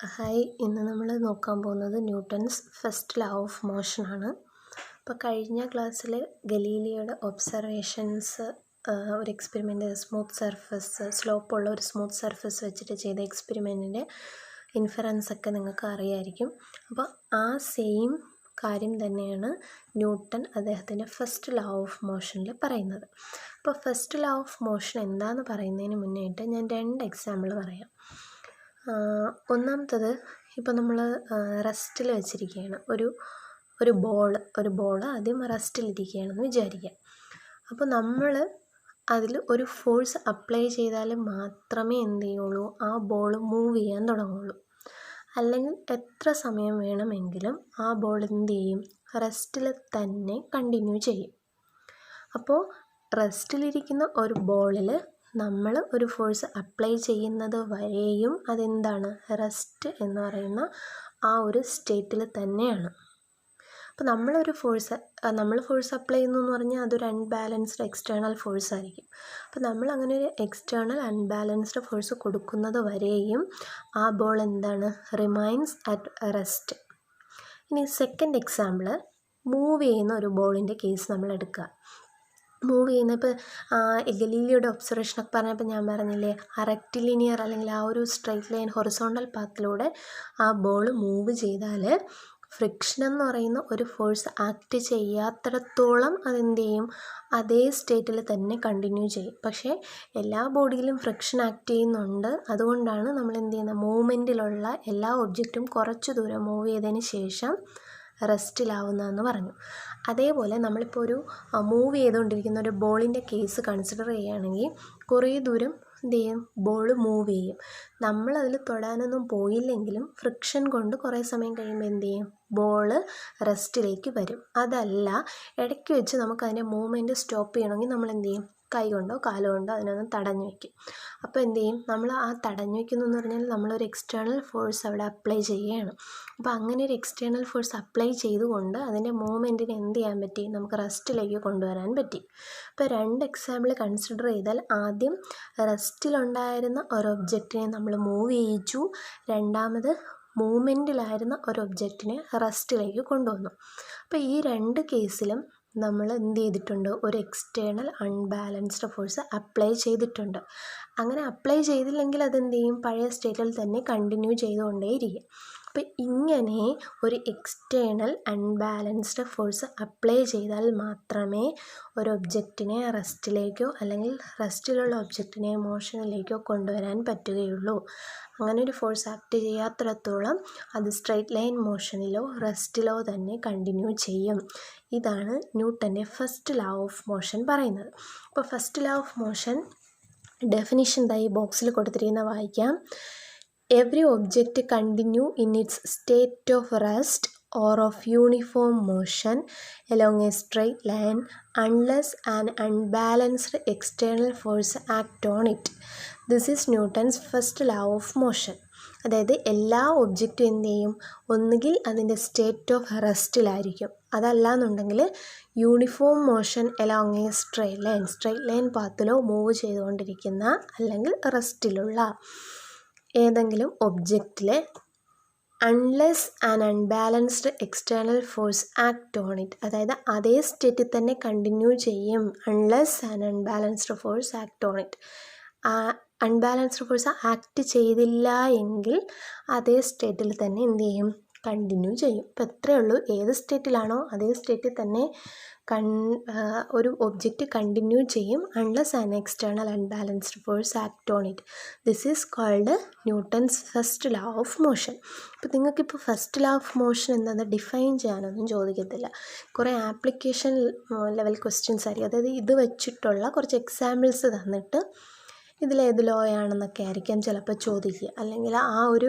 Hi, ഇന്ന് നമ്മൾ നോക്കാൻ പോകുന്നത് Newton's first law of motion ആണ്. അപ്പോൾ കഴിഞ്ഞ ക്ലാസ്സിൽ ഗലീലിയോയുടെ ഒബ്സർവേഷൻസ് ഒരു എക്സ്പെരിമെൻ്റ് സ്മൂത്ത് സർഫസ് സ്ലോപ്പുള്ള ഒരു സ്മൂത്ത് സർഫസ് വെച്ചിട്ട് ചെയ്ത എക്സ്പെരിമെൻറ്റിൻ്റെ ഇൻഫറൻസ് ഒക്കെ നിങ്ങൾക്ക് അറിയായിരിക്കും. അപ്പോൾ ആ സെയിം കാര്യം തന്നെയാണ് ന്യൂട്ടൺ അദ്ദേഹത്തിൻ്റെ ഫസ്റ്റ് ലോ ഓഫ് മോഷനിൽ പറയുന്നത്. അപ്പോൾ ഫസ്റ്റ് ലോ ഓഫ് മോഷൻ എന്താണെന്ന് പറയുന്നതിന് മുന്നേയായിട്ട് ഞാൻ 2 എക്സാമ്പിൾ പറയാം. ഒന്നാമത്തത്, ഇപ്പോൾ നമ്മൾ റെസ്റ്റിൽ വെച്ചിരിക്കുകയാണ്, ഒരു ബോൾ ആദ്യം റെസ്റ്റിലിരിക്കുകയാണെന്ന് വിചാരിക്കുക. അപ്പോൾ നമ്മൾ അതിൽ ഒരു ഫോഴ്സ് അപ്ലൈ ചെയ്താൽ മാത്രമേ എന്ത് ചെയ്യുള്ളൂ, ആ ബോൾ മൂവ് ചെയ്യാൻ തുടങ്ങുള്ളൂ. അല്ലെങ്കിൽ എത്ര സമയം വേണമെങ്കിലും ആ ബോൾ എന്ത് ചെയ്യും, റെസ്റ്റിൽ തന്നെ കണ്ടിന്യൂ ചെയ്യും. അപ്പോൾ റെസ്റ്റിലിരിക്കുന്ന ഒരു ബോളിൽ നമ്മൾ ഒരു ഫോഴ്സ് അപ്ലൈ ചെയ്യുന്നത് വരെയും അതെന്താണ്, റെസ്റ്റ് എന്ന് പറയുന്ന ആ ഒരു സ്റ്റേറ്റിൽ തന്നെയാണ്. അപ്പോൾ നമ്മൾ ഫോഴ്സ് അപ്ലൈ ചെയ്യുന്നു എന്ന് പറഞ്ഞാൽ അതൊരു അൺബാലൻസ്ഡ് എക്സ്റ്റേണൽ ഫോഴ്സ് ആയിരിക്കും. അപ്പോൾ നമ്മൾ അങ്ങനെ ഒരു എക്സ്റ്റേണൽ അൺബാലൻസ്ഡ് ഫോഴ്സ് കൊടുക്കുന്നത് വരെയും ആ ബോൾ എന്താണ്, റിമൈൻസ് അറ്റ് റെസ്റ്റ്. ഇനി സെക്കൻഡ് എക്സാമ്പിൾ, മൂവ് ചെയ്യുന്ന ഒരു ബോളിൻ്റെ കേസ് നമ്മൾ എടുക്കുക. മൂവ് ചെയ്യുന്ന, ഇപ്പോൾ ഗലീലിയോയുടെ ഒബ്സർവേഷനൊക്കെ പറഞ്ഞപ്പോൾ ഞാൻ പറഞ്ഞില്ലേ, ആ റെക്റ്റിലിനിയർ അല്ലെങ്കിൽ ആ ഒരു സ്ട്രൈറ്റ് ലൈൻ ഹൊറിസോണ്ടൽ പാത്തിലൂടെ ആ ബോൾ മൂവ് ചെയ്താൽ ഫ്രിക്ഷൻ എന്ന് പറയുന്ന ഒരു ഫോഴ്സ് ആക്ട് ചെയ്യാത്തിടത്തോളം അതെന്ത് ചെയ്യും, അതേ സ്റ്റേറ്റിൽ തന്നെ കണ്ടിന്യൂ ചെയ്യും. പക്ഷേ എല്ലാ ബോഡിയിലും ഫ്രിക്ഷൻ ആക്ട് ചെയ്യുന്നുണ്ട്. അതുകൊണ്ടാണ് നമ്മൾ എന്ത് ചെയ്യുന്നത്, മൂവ്മെൻറ്റിലുള്ള എല്ലാ ഒബ്ജക്റ്റും കുറച്ച് ദൂരം മൂവ് ചെയ്തതിന് ശേഷം റെസ്റ്റിലാവുന്നതെന്ന് പറഞ്ഞു. അതേപോലെ നമ്മളിപ്പോൾ ഒരു മൂവ് ചെയ്തുകൊണ്ടിരിക്കുന്ന ഒരു ബോളിൻ്റെ കേസ് കൺസിഡർ ചെയ്യുകയാണെങ്കിൽ കുറേ ദൂരം എന്ത് ചെയ്യും, ബോൾ മൂവ് ചെയ്യും. നമ്മളതിൽ തൊടാനൊന്നും പോയില്ലെങ്കിലും ഫ്രിക്ഷൻ കൊണ്ട് കുറേ സമയം കഴിയുമ്പോൾ എന്ത് ചെയ്യും, ബോൾ റെസ്റ്റിലേക്ക് വരും. അതല്ല, ഇടയ്ക്ക് വെച്ച് നമുക്കതിൻ്റെ മൂവ്മെൻറ്റ് സ്റ്റോപ്പ് ചെയ്യണമെങ്കിൽ നമ്മൾ എന്ത് ചെയ്യും, കൈ കൊണ്ടോ കാലോ കൊണ്ടോ അതിനൊന്ന് തടഞ്ഞു വയ്ക്കും. അപ്പോൾ എന്ത് ചെയ്യും, നമ്മൾ ആ തടഞ്ഞു വയ്ക്കുന്നു എന്ന് പറഞ്ഞാൽ നമ്മളൊരു എക്സ്റ്റേണൽ ഫോഴ്സ് അവിടെ അപ്ലൈ ചെയ്യുകയാണ്. അപ്പോൾ അങ്ങനെ ഒരു എക്സ്റ്റേണൽ ഫോഴ്സ് അപ്ലൈ ചെയ്തുകൊണ്ട് അതിൻ്റെ മൂവ്മെൻറ്റിനെ എന്ത് ചെയ്യാൻ പറ്റി, നമുക്ക് റെസ്റ്റിലേക്ക് കൊണ്ടുവരാൻ പറ്റി. ഇപ്പോൾ 2 എക്സാമ്പിൾ കൺസിഡർ ചെയ്താൽ, ആദ്യം റെസ്റ്റിലുണ്ടായിരുന്ന ഒരു ഒബ്ജക്റ്റിനെ നമ്മൾ മൂവ് ചെയ്യിച്ചു, രണ്ടാമത് മൂവ്മെൻറ്റിലായിരുന്ന ഒരു ഒബ്ജക്റ്റിനെ റെസ്റ്റിലേക്ക് കൊണ്ടുവന്നു. അപ്പോൾ ഈ 2 കേസിലും നമ്മൾ എന്ത് ചെയ്തിട്ടുണ്ട്, ഒരു എക്സ്റ്റേണൽ അൺബാലൻസ്ഡ് ഫോഴ്സ് അപ്ലൈ ചെയ്തിട്ടുണ്ട്. അങ്ങനെ അപ്ലൈ ചെയ്തില്ലെങ്കിൽ അതെന്ത് ചെയ്യും, പഴയ സ്റ്റേറ്റിൽ തന്നെ കണ്ടിന്യൂ ചെയ്തുകൊണ്ടേയിരിക്കും. അപ്പോൾ ഇങ്ങനെ ഒരു എക്സ്റ്റേണൽ അൺബാലൻസ്ഡ് ഫോഴ്സ് അപ്ലൈ ചെയ്താൽ മാത്രമേ ഒരു ഒബ്ജക്റ്റിനെ റെസ്റ്റിലേക്കോ അല്ലെങ്കിൽ റെസ്റ്റിലുള്ള ഒബ്ജക്റ്റിനെ മോഷനിലേക്കോ കൊണ്ടുവരാൻ പറ്റുകയുള്ളൂ. അങ്ങനെ ഒരു ഫോഴ്സ് ആക്ട് ചെയ്യാത്തിടത്തോളം അത് സ്ട്രെയിറ്റ് ലൈൻ മോഷനിലോ റെസ്റ്റിലോ തന്നെ കണ്ടിന്യൂ ചെയ്യും. ഇതാണ് ന്യൂട്ടൻ്റെ ഫസ്റ്റ് ലോ ഓഫ് മോഷൻ പറയുന്നത്. അപ്പോൾ first law of motion definition ഈ ബോക്സിൽ കൊടുത്തിരിക്കുന്ന വായിക്കാം. Every object continue in its state of rest or of uniform motion along a straight line unless an unbalanced external force act on it. This is Newton's first law of motion. അതായത് എല്ലാ ഒബ്ജക്റ്റും എന്ത് ചെയ്യും, ഒന്നുകിൽ അതിൻ്റെ state of റെസ്റ്റിലായിരിക്കും, അതല്ല എന്നുണ്ടെങ്കിൽ uniform motion along a straight line പാത്തിലോ മൂവ് ചെയ്തുകൊണ്ടിരിക്കുന്ന അല്ലെങ്കിൽ റെസ്റ്റിലുള്ള ഏതെങ്കിലും ഒബ്ജക്റ്റിലെ unless an unbalanced external force act on it, അതായത് അതേ സ്റ്റേറ്റിൽ തന്നെ കണ്ടിന്യൂ ചെയ്യും. Unless an unbalanced force act on it, unbalanced force act ചെയ്തില്ല എങ്കിൽ അതേ സ്റ്റേറ്റിൽ തന്നെ എന്ത് ചെയ്യും, കണ്ടിന്യൂ ചെയ്യും. ഇപ്പം എത്രയേ ഉള്ളൂ, ഏത് സ്റ്റേറ്റിലാണോ അതേ സ്റ്റേറ്റിൽ തന്നെ ഒരു ഒബ്ജക്റ്റ് കണ്ടിന്യൂ ചെയ്യും unless an external unbalanced force act on it. This is called Newton's first law of motion. അപ്പോൾ നിങ്ങൾക്കിപ്പോൾ ഫസ്റ്റ് ലോ ഓഫ് മോഷൻ എന്താണെന്ന് ഡിഫൈൻ ചെയ്യാനൊന്നും ചോദിക്കത്തില്ല, കുറേ ആപ്ലിക്കേഷൻ ലെവൽ ക്വസ്റ്റ്യൻസ് ആയിരിക്കും. അതായത് ഇത് വെച്ചിട്ടുള്ള കുറച്ച് എക്സാമ്പിൾസ് തന്നിട്ട് ഇതിലേത് ലോ ആണെന്നൊക്കെ ആയിരിക്കാം ചിലപ്പോൾ ചോദിക്കുക, അല്ലെങ്കിൽ ആ ഒരു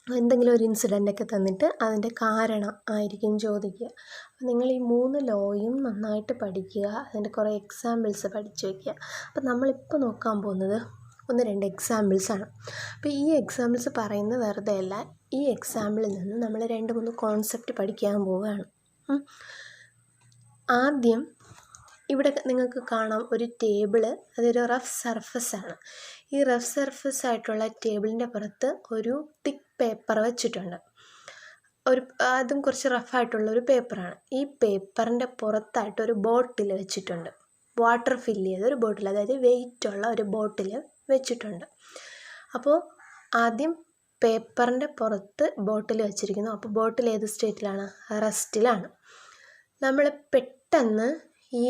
എന്തെങ്കിലും ഒരു ഇൻസിഡൻ്റൊക്കെ തന്നിട്ട് അതിൻ്റെ കാരണം ആയിരിക്കും ചോദിക്കുക. അപ്പോൾ നിങ്ങൾ ഈ 3 ലോയും നന്നായിട്ട് പഠിക്കുക, അതിൻ്റെ കുറേ എക്സാമ്പിൾസ് പഠിച്ചു വയ്ക്കുക. അപ്പോൾ നമ്മളിപ്പോൾ നോക്കാൻ പോകുന്നത് 1-2 എക്സാമ്പിൾസാണ്. അപ്പോൾ ഈ എക്സാമ്പിൾസ് പറയുന്നത് വെറുതെ അല്ല, ഈ എക്സാമ്പിളിൽ നിന്ന് നമ്മൾ 2-3 കോൺസെപ്റ്റ് പഠിക്കാൻ പോവുകയാണ്. ആദ്യം ഇവിടെ നിങ്ങൾക്ക് കാണാം ഒരു ടേബിള്, അതൊരു റഫ് സർഫസാണ്. ഈ റഫ് സർഫസ് ആയിട്ടുള്ള ടേബിളിൻ്റെ പുറത്ത് ഒരു തിക്ക് പേപ്പർ വെച്ചിട്ടുണ്ട്. അതും കുറച്ച് റഫായിട്ടുള്ള ഒരു പേപ്പറാണ്. ഈ പേപ്പറിൻ്റെ പുറത്തായിട്ട് ഒരു ബോട്ടിൽ വെച്ചിട്ടുണ്ട്, വാട്ടർ ഫില്ല് ചെയ്ത ഒരു ബോട്ടിൽ, അതായത് വെയിറ്റുള്ള ഒരു ബോട്ടിൽ വെച്ചിട്ടുണ്ട്. അപ്പോൾ ആദ്യം പേപ്പറിൻ്റെ പുറത്ത് ബോട്ടിൽ വെച്ചിരിക്കുന്നു. അപ്പോൾ ബോട്ടിൽ ഏത് സ്റ്റേറ്റിലാണ്? റെസ്റ്റിലാണ്. നമ്മൾ പെട്ടെന്ന് ഈ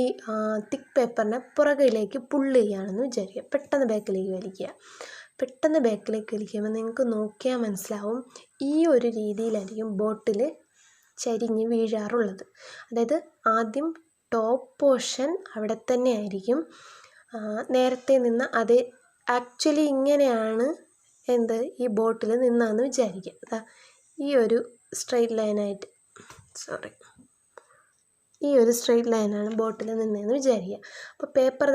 തിക്ക് പേപ്പറിനെ പുറകിലേക്ക് പുള്ള് ചെയ്യുകയാണെന്ന് വിചാരിക്കുക. പെട്ടെന്ന് ബാക്കിലേക്ക് വലിക്കുക. പെട്ടെന്ന് ബാക്കിലേക്ക് വലിക്കുമ്പോൾ നിങ്ങൾക്ക് നോക്കിയാൽ മനസ്സിലാവും ഈ ഒരു രീതിയിലായിരിക്കും ബോട്ടിൽ ചരിഞ്ഞ് വീഴാറുള്ളത്. അതായത് ആദ്യം ടോപ്പ് പോർഷൻ അവിടെ തന്നെ ആയിരിക്കും, നേരത്തെ നിന്ന് അത് ആക്ച്വലി ഇങ്ങനെയാണ് ഈ ബോട്ടിൽ നിന്നാന്ന് വിചാരിക്കുക. ഈ ഒരു സ്ട്രെയിറ്റ് ലൈനായിട്ട് ഈ ഒരു സ്ട്രെയിറ്റ് ലൈനാണ് ബോട്ടിൽ നിന്നതെന്ന് വിചാരിക്കുക. അപ്പോൾ പേപ്പർ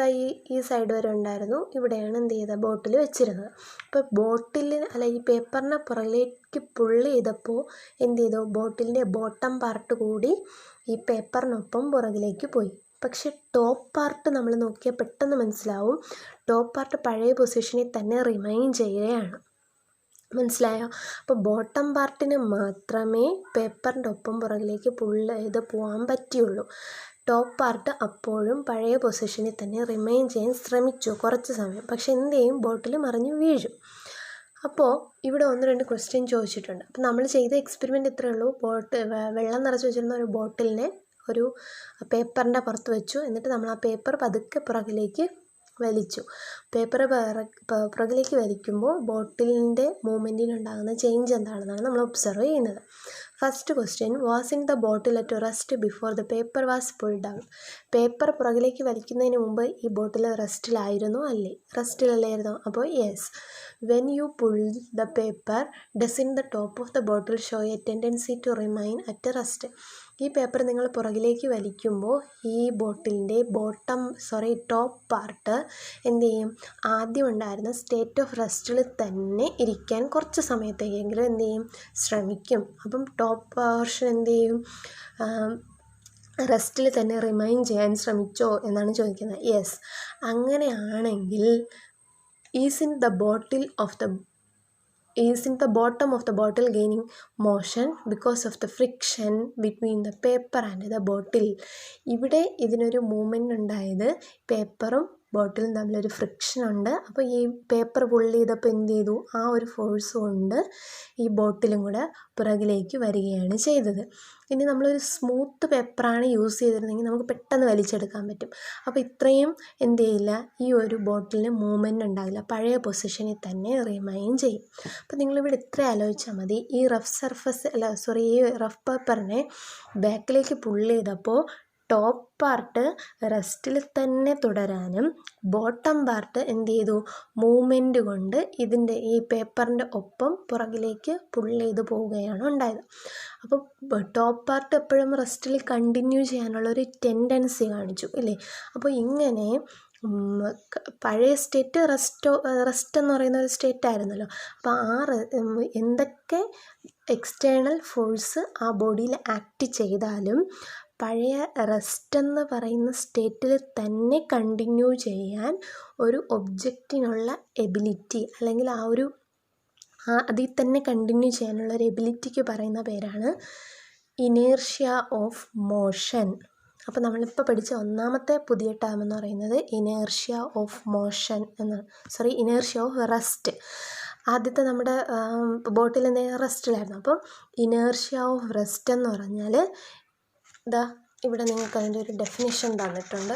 ഈ സൈഡ് വരെ ഉണ്ടായിരുന്നു, ഇവിടെയാണ് ബോട്ടിൽ വെച്ചിരുന്നത്. അപ്പോൾ ഈ പേപ്പറിനെ പുറകിലേക്ക് പുള്ള് ചെയ്തപ്പോൾ ബോട്ടിലിൻ്റെ ബോട്ടം പാർട്ട് കൂടി ഈ പേപ്പറിനൊപ്പം പുറകിലേക്ക് പോയി. പക്ഷെ ടോപ്പ് പാർട്ട് നമ്മൾ നോക്കിയാൽ പെട്ടെന്ന് മനസ്സിലാവും, ടോപ്പ് പാർട്ട് പഴയ പൊസിഷനിൽ തന്നെ റിമൈൻ ചെയ്യുകയാണ്. മനസ്സിലായോ? അപ്പോൾ ബോട്ടം പാർട്ടിന് മാത്രമേ പേപ്പറിൻ്റെ ഒപ്പം പുറകിലേക്ക് പുള്ള് ചെയ്ത് പോകാൻ പറ്റുള്ളൂ. ടോപ്പ് പാർട്ട് അപ്പോഴും പഴയ പൊസിഷനിൽ തന്നെ റിമൈൻ ചെയ്യാൻ ശ്രമിച്ചു കുറച്ച് സമയം. പക്ഷെ ബോട്ടിൽ മറിഞ്ഞ് വീഴും. അപ്പോൾ ഇവിടെ 1-2 ക്വസ്റ്റ്യൻ ചോദിച്ചിട്ടുണ്ട്. അപ്പോൾ നമ്മൾ ചെയ്ത എക്സ്പെരിമെൻറ്റ് ഇത്രയേ ഉള്ളൂ. വെള്ളം നിറച്ച് വെച്ചിരുന്ന ഒരു ബോട്ടിലിനെ ഒരു പേപ്പറിൻ്റെ പുറത്ത് വെച്ചു. എന്നിട്ട് നമ്മൾ ആ പേപ്പർ പതുക്കെ പുറകിലേക്ക് വലിച്ചു. പേപ്പർ പുറകിലേക്ക് വലിക്കുമ്പോൾ ബോട്ടിലിൻ്റെ മൂവ്മെൻറ്റിനുണ്ടാകുന്ന ചേഞ്ച് എന്താണെന്നാണ് നമ്മൾ ഒബ്സർവ് ചെയ്യുന്നത്. First question, was in the bottle at rest before the paper was pulled down. Paper പുറകിലേക്ക് വലിക്കുന്നതിന് മുമ്പ് ഈ ബോട്ടിൽ റെസ്റ്റിലായിരുന്നോ? അല്ലേ? റെസ്റ്റിലല്ലായിരുന്നോ? അപ്പോൾ yes. When you pull the paper does in the top of the bottle show a tendency to remain at rest. ഈ paper നിങ്ങൾ പുറകിലേക്ക് വലിക്കുമ്പോൾ ഈ ബോട്ടിലിൻ്റെ ടോപ്പ് പാർട്ട് ആദ്യം ഉണ്ടായിരുന്ന സ്റ്റേറ്റ് ഓഫ് റെസ്റ്റിൽ തന്നെ ഇരിക്കാൻ കുറച്ച് സമയത്തേക്കെങ്കിലും ശ്രമിക്കും. അപ്പം ടോപ്പ് പോർഷൻ റെസ്റ്റിൽ തന്നെ റിമൈൻ ചെയ്യാൻ ശ്രമിച്ചോ എന്നാണ് ചോദിക്കുന്നത്. യെസ്. അങ്ങനെയാണെങ്കിൽ is in the bottom of the bottle gaining motion because of the friction between the paper and the bottle. ഇവിടെ ഇതിനൊരു മൂവ്മെൻ്റ് ഉണ്ടായത് പേപ്പറും ബോട്ടിലും തമ്മിലൊരു ഫ്രിക്ഷൻ ഉണ്ട്. അപ്പോൾ ഈ പേപ്പർ പുള്ള് ചെയ്തപ്പോൾ ആ ഒരു ഫോഴ്സ് കൊണ്ട് ഈ ബോട്ടിലും കൂടെ പുറകിലേക്ക് വരികയാണ് ചെയ്തത്. ഇനി നമ്മളൊരു സ്മൂത്ത് പേപ്പറാണ് യൂസ് ചെയ്തിരുന്നെങ്കിൽ നമുക്ക് പെട്ടെന്ന് വലിച്ചെടുക്കാൻ പറ്റും. അപ്പോൾ ഇത്രയും ഈ ഒരു ബോട്ടിലിന് മൂവ്മെൻ്റ് ഉണ്ടാവില്ല, പഴയ പൊസിഷനിൽ തന്നെ റിമൈൻ ചെയ്യും. അപ്പോൾ നിങ്ങളിവിടെ ഇത്ര ആലോചിച്ചാൽ മതി. ഈ റഫ് പേപ്പറിനെ ബാക്കിലേക്ക് പുള്ള് ചെയ്തപ്പോൾ ടോപ്പ് പാർട്ട് റെസ്റ്റിൽ തന്നെ തുടരാനും ബോട്ടം പാർട്ട് മൂവ്മെൻറ്റ് കൊണ്ട് ഈ പേപ്പറിൻ്റെ ഒപ്പം പുറകിലേക്ക് പുള്ള് ചെയ്ത് പോവുകയാണ് ഉണ്ടായത്. അപ്പോൾ ടോപ്പ് പാർട്ട് എപ്പോഴും റെസ്റ്റിൽ കണ്ടിന്യൂ ചെയ്യാനുള്ളൊരു ടെൻഡൻസി കാണിച്ചു ഇല്ലേ? അപ്പോൾ ഇങ്ങനെ പഴയ സ്റ്റേറ്റ് റെസ്റ്റ് എന്ന് പറയുന്ന ഒരു സ്റ്റേറ്റ് ആയിരുന്നല്ലോ. അപ്പോൾ എന്തൊക്കെ എക്സ്റ്റേണൽ ഫോഴ്സ് ആ ബോഡിയിൽ ആക്ട് ചെയ്താലും പഴയ റെസ്റ്റ് എന്ന് പറയുന്ന സ്റ്റേറ്റിൽ തന്നെ കണ്ടിന്യൂ ചെയ്യാൻ ഒരു ഒബ്ജക്റ്റിനുള്ള എബിലിറ്റി, അല്ലെങ്കിൽ അതിൽ തന്നെ കണ്ടിന്യൂ ചെയ്യാനുള്ള ഒരു എബിലിറ്റിക്ക് പറയുന്ന പേരാണ് ഇനേർഷ്യ ഓഫ് മോഷൻ. അപ്പോൾ നമ്മളിപ്പോൾ പഠിച്ച ഒന്നാമത്തെ പുതിയ ടേം എന്ന് പറയുന്നത് ഇനേർഷ്യ ഓഫ് മോഷൻ എന്നാണ്. Inertia of rest. ആദ്യത്തെ നമ്മുടെ ബോട്ടിൽ റെസ്റ്റിലായിരുന്നു. അപ്പോൾ ഇനേർഷ്യ ഓഫ് റെസ്റ്റ് എന്ന് പറഞ്ഞാൽ ഇവിടെ നിങ്ങൾക്ക് അതിൻ്റെ ഒരു ഡെഫിനിഷൻ തന്നിട്ടുണ്ട്,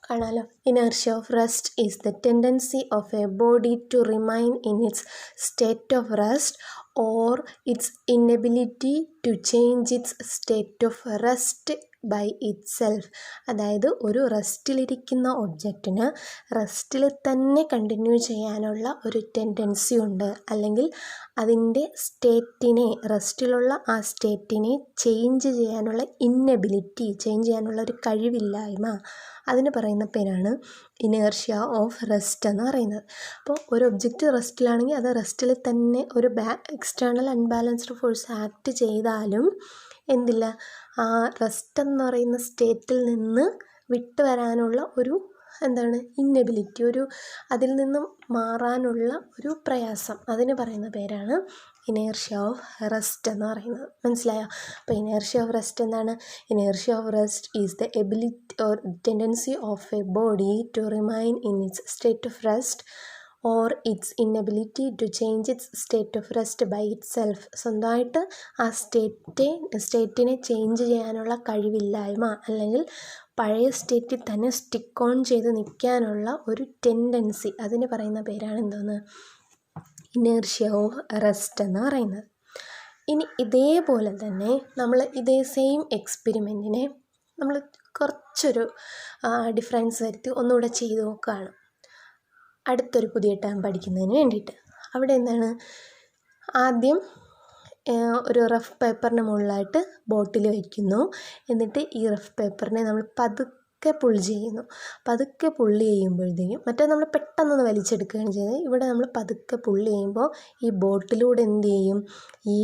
കാണാലോ. Inertia of rest is the tendency of a body to remain in its state of rest or its inability to change its state of rest by itself. അതായത് ഒരു റെസ്റ്റിലിരിക്കുന്ന ഒബ്ജക്റ്റിന് റെസ്റ്റിൽ തന്നെ കണ്ടിന്യൂ ചെയ്യാനുള്ള ഒരു ടെൻഡൻസി ഉണ്ട്, അല്ലെങ്കിൽ അതിൻ്റെ റെസ്റ്റിലുള്ള ആ സ്റ്റേറ്റിനെ ചേഞ്ച് ചെയ്യാനുള്ള ഇൻഎബിലിറ്റി, ചേഞ്ച് ചെയ്യാനുള്ള ഒരു കഴിവില്ലായ്മ, അതിന് പറയുന്ന പേരാണ് ഇനേർഷ്യ ഓഫ് റെസ്റ്റ് എന്ന് പറയുന്നത്. അപ്പോൾ ഒരു ഒബ്ജക്റ്റ് റെസ്റ്റിലാണെങ്കിൽ അത് റെസ്റ്റിൽ തന്നെ ഒരു എക്സ്റ്റേണൽ അൺബാലൻസ്ഡ് ഫോഴ്സ് ആക്ട് ചെയ്താലും എന്തില്ല, ആ റെസ്റ്റ് എന്ന് പറയുന്ന സ്റ്റേറ്റിൽ നിന്ന് വിട്ടു വരാനുള്ള ഒരു ഇന്നബിലിറ്റി, അതിൽ നിന്നും മാറാനുള്ള ഒരു പ്രയാസം, അതിന് പറയുന്ന പേരാണ് ഇനേർഷ്യ ഓഫ് റെസ്റ്റ് എന്ന് പറയുന്നത്. മനസ്സിലായോ? അപ്പോൾ ഇനേർഷ്യ ഓഫ് റെസ്റ്റ് എന്താണ്? Inertia of rest is the ability or tendency of a body to remain in its state of rest or its inability to change its state of rest by itself. സ്വന്തമായിട്ട് ആ സ്റ്റേറ്റിനെ change ചെയ്യാനുള്ള കഴിവില്ലായ്മ, അല്ലെങ്കിൽ പഴയ സ്റ്റേറ്റിൽ തന്നെ stick on ചെയ്ത് നിൽക്കാനുള്ള ഒരു ടെൻഡൻസി, അതിന് പറയുന്ന പേരാണ് ഇനേർഷ്യ ഓഫ് റെസ്റ്റ് എന്ന് പറയുന്നത്. ഇനി ഇതേപോലെ തന്നെ നമ്മൾ ഇതേ സെയിം എക്സ്പെരിമെൻറ്റിനെ നമ്മൾ കുറച്ചൊരു ഡിഫറൻസ് വരുത്തി ഒന്നുകൂടെ ചെയ്ത് നോക്കുകയാണ്, അടുത്തൊരു പുതിയ ടേം പഠിക്കുന്നതിന് വേണ്ടിയിട്ട്. അവിടെ ആദ്യം ഒരു റഫ് പേപ്പറിന് മുകളിലായിട്ട് ബോട്ടിൽ വയ്ക്കുന്നു. എന്നിട്ട് ഈ റഫ് പേപ്പറിനെ നമ്മൾ പതുക്കെ പുള്ള് ചെയ്യുന്നു. പതുക്കെ പുള്ള് ചെയ്യുമ്പോഴത്തേക്കും, മറ്റേ നമ്മൾ പെട്ടെന്നൊന്ന് വലിച്ചെടുക്കുകയാണ് ചെയ്യുന്നത്. ഇവിടെ നമ്മൾ പതുക്കെ പുള്ള് ചെയ്യുമ്പോൾ ഈ ബോട്ടിലൂടെ എന്ത് ചെയ്യും, ഈ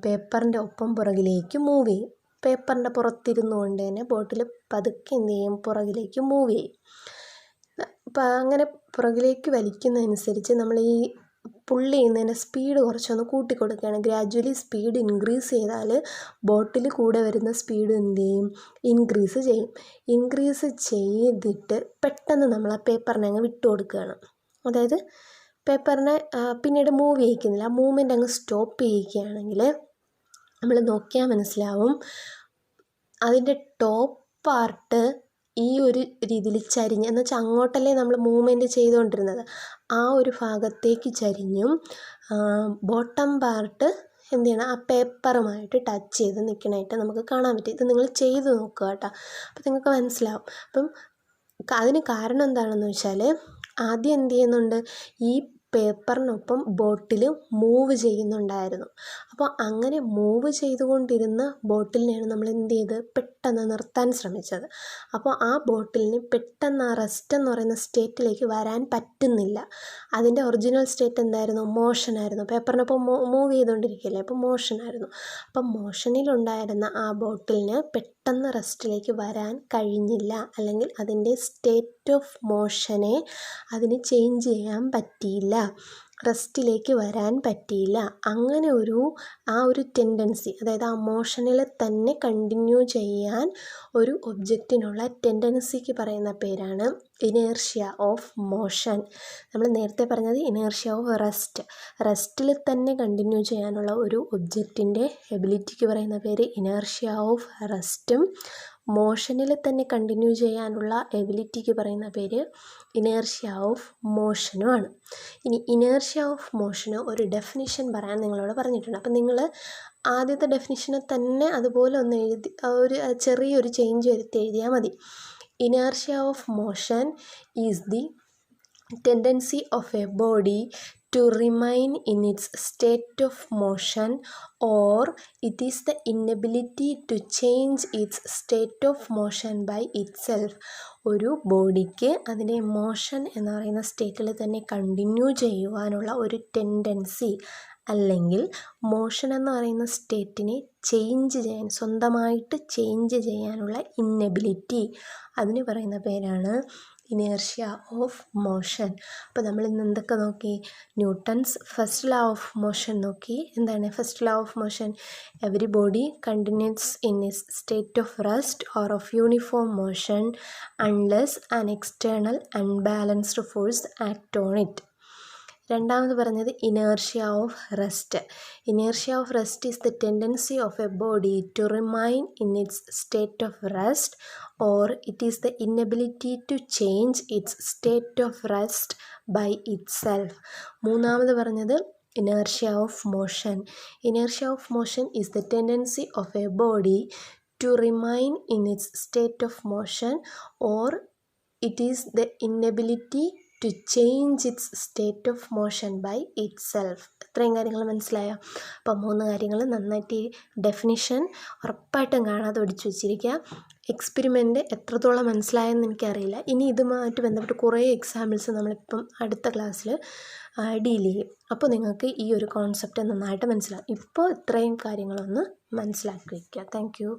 പേപ്പറിൻ്റെ ഒപ്പം പുറകിലേക്ക് മൂവ് ചെയ്യും. പേപ്പറിൻ്റെ പുറത്തിരുന്നുകൊണ്ട് തന്നെ ബോട്ടിൽ പതുക്കെ എന്ത് ചെയ്യും, പുറകിലേക്ക് മൂവ് ചെയ്യും. അപ്പം അങ്ങനെ പുറകിലേക്ക് വലിക്കുന്നതനുസരിച്ച് നമ്മൾ ഈ പുള്ള് ചെയ്യുന്നതിൻ്റെ സ്പീഡ് കുറച്ചൊന്ന് കൂട്ടിക്കൊടുക്കുകയാണ്. ഗ്രാജ്വലി സ്പീഡ് ഇൻക്രീസ് ചെയ്താൽ ബോട്ടിൽ കൂടെ വരുന്ന സ്പീഡ് എന്ത് ചെയ്യും, ഇൻക്രീസ് ചെയ്യും. ഇൻക്രീസ് ചെയ്തിട്ട് പെട്ടെന്ന് നമ്മൾ ആ പേപ്പറിനെ അങ്ങ് വിട്ടു കൊടുക്കുകയാണ്. അതായത് പേപ്പറിനെ പിന്നീട് മൂവ് ചെയ്യിക്കുന്നില്ല, ആ മൂവ്മെൻ്റ് അങ്ങ് സ്റ്റോപ്പ് ചെയ്യിക്കുകയാണെങ്കിൽ നമ്മൾ നോക്കിയാൽ മനസ്സിലാവും, അതിൻ്റെ ടോപ്പ് പാർട്ട് ഈ ഒരു രീതിയിൽ ചരിഞ്ഞ്, എന്ന് വെച്ചാൽ അങ്ങോട്ടല്ലേ നമ്മൾ മൂവ്മെൻറ്റ് ചെയ്തുകൊണ്ടിരുന്നത്, ആ ഒരു ഭാഗത്തേക്ക് ചരിഞ്ഞും ബോട്ടം പാർട്ട് എന്ത് ചെയ്യണം, ആ പേപ്പറുമായിട്ട് ടച്ച് ചെയ്ത് നിൽക്കണമായിട്ട് നമുക്ക് കാണാൻ പറ്റും. ഇത് നിങ്ങൾ ചെയ്ത് നോക്കുക കേട്ടോ, അപ്പോൾ നിങ്ങൾക്ക് മനസ്സിലാവും. അപ്പം അതിന് കാരണം എന്താണെന്ന് വെച്ചാൽ, ആദ്യം എന്ത് ചെയ്യുന്നുണ്ട്, ഈ പേപ്പറിനൊപ്പം ബോട്ടിൽ മൂവ് ചെയ്യുന്നുണ്ടായിരുന്നു. അപ്പോൾ അങ്ങനെ മൂവ് ചെയ്തുകൊണ്ടിരുന്ന ബോട്ടിലിനെയാണ് നമ്മൾ എന്ത് ചെയ്ത് പെട്ടെന്ന് നിർത്താൻ ശ്രമിച്ചത്. അപ്പോൾ ആ ബോട്ടിലിന് പെട്ടെന്ന് ആ റെസ്റ്റ് എന്ന് പറയുന്ന സ്റ്റേറ്റിലേക്ക് വരാൻ പറ്റുന്നില്ല. അതിൻ്റെ ഒറിജിനൽ സ്റ്റേറ്റ് എന്തായിരുന്നു, മോഷനായിരുന്നു. പേപ്പറിനൊപ്പം മൂവ് ചെയ്തുകൊണ്ടിരിക്കുകയല്ലേ, അപ്പോൾ മോഷനായിരുന്നു. അപ്പം മോഷനിലുണ്ടായിരുന്ന ആ ബോട്ടിലിന് പെട്ടെന്ന് റെസ്റ്റിലേക്ക് വരാൻ കഴിഞ്ഞില്ല, അല്ലെങ്കിൽ അതിൻ്റെ സ്റ്റേറ്റ് ഓഫ് മോഷനെ അതിന് ചേഞ്ച് ചെയ്യാൻ പറ്റിയില്ല, റെസ്റ്റിലേക്ക് വരാൻ പറ്റിയില്ല. അങ്ങനെ ആ ഒരു ടെൻഡൻസി, അതായത് ആ മോഷനിൽ തന്നെ കണ്ടിന്യൂ ചെയ്യാൻ ഒരു ഒബ്ജക്റ്റിനുള്ള ടെൻഡൻസിക്ക് പറയുന്ന പേരാണ് ഇനേർഷ്യ ഓഫ് മോഷൻ. നമ്മൾ നേരത്തെ പറഞ്ഞത് ഇനേർഷ്യ ഓഫ് റെസ്റ്റിൽ തന്നെ കണ്ടിന്യൂ ചെയ്യാനുള്ള ഒരു ഒബ്ജക്റ്റിൻ്റെ എബിലിറ്റിക്ക് പറയുന്ന പേര് ഇനേർഷ്യ ഓഫ് റെസ്റ്റും, മോഷനിൽ തന്നെ കണ്ടിന്യൂ ചെയ്യാനുള്ള എബിലിറ്റിക്ക് പറയുന്ന പേര് ഇനേർഷ്യ ഓഫ് മോഷനുമാണ്. ഇനി ഇനേർഷ്യ ഓഫ് മോഷന് ഒരു ഡെഫിനിഷൻ പറയാൻ നിങ്ങളോട് പറഞ്ഞിട്ടുണ്ട്. അപ്പം നിങ്ങൾ ആദ്യത്തെ ഡെഫിനിഷനെ തന്നെ അതുപോലെ ഒന്ന് എഴുതി, ഒരു ചെറിയൊരു ചേഞ്ച് വരുത്തി എഴുതിയാൽ മതി. Inertia of motion is the tendency of a body to remain in its state of motion, or it is the inability to change its state of motion by itself. ഒരു ബോഡിക്ക് അതിൻ്റെ മോഷൻ എന്ന് പറയുന്ന സ്റ്റേറ്റിൽ തന്നെ കണ്ടിന്യൂ ചെയ്യുവാനുള്ള ഒരു tendency, അല്ലെങ്കിൽ മോഷൻ എന്ന് പറയുന്ന സ്റ്റേറ്റിനെ ചേഞ്ച് ചെയ്യാൻ, സ്വന്തമായിട്ട് ചേഞ്ച് ചെയ്യാനുള്ള ഇന്നബിലിറ്റി, അതിന് പറയുന്ന പേരാണ് ഇനേർഷ്യ ഓഫ് മോഷൻ. അപ്പോൾ നമ്മൾ ഇന്ന് എന്തൊക്കെ നോക്കി, Newton's first law of motion നോക്കി. എന്താണ് first law of motion? Every body continues in is state of rest or of uniform motion unless an external unbalanced force act on it. രണ്ടാമത് പറഞ്ഞത് inertia of rest. Inertia of rest is the tendency of a body to remain in its state of rest, or it is the inability to change its state of rest by it self. മൂന്നാമത് പറഞ്ഞത് inertia of motion. Inertia of motion is the tendency of a body to remain in its state of motion, or it is the inability to change its state of motion by itself. ഇത്രയും കാര്യങ്ങൾ മനസ്സിലായോ? അപ്പോൾ 3 കാര്യങ്ങൾ നന്നായിട്ട് ഈ definition ഉറപ്പായിട്ടും കാണാതെ പഠിച്ചു വെച്ചിരിക്കുക. എക്സ്പെരിമെൻ്റ് എത്രത്തോളം മനസ്സിലായെന്ന് എനിക്കറിയില്ല. ഇനി ഇതുമായിട്ട് ബന്ധപ്പെട്ട് കുറേ എക്സാമ്പിൾസ് നമ്മളിപ്പം അടുത്ത ക്ലാസ്സിൽ ഡീൽ ചെയ്യും. അപ്പോൾ നിങ്ങൾക്ക് ഈ ഒരു കോൺസെപ്റ്റ് നന്നായിട്ട് മനസ്സിലാവും. ഇപ്പോൾ ഇത്രയും കാര്യങ്ങളൊന്ന് മനസ്സിലാക്കി വയ്ക്കുക. Thank you.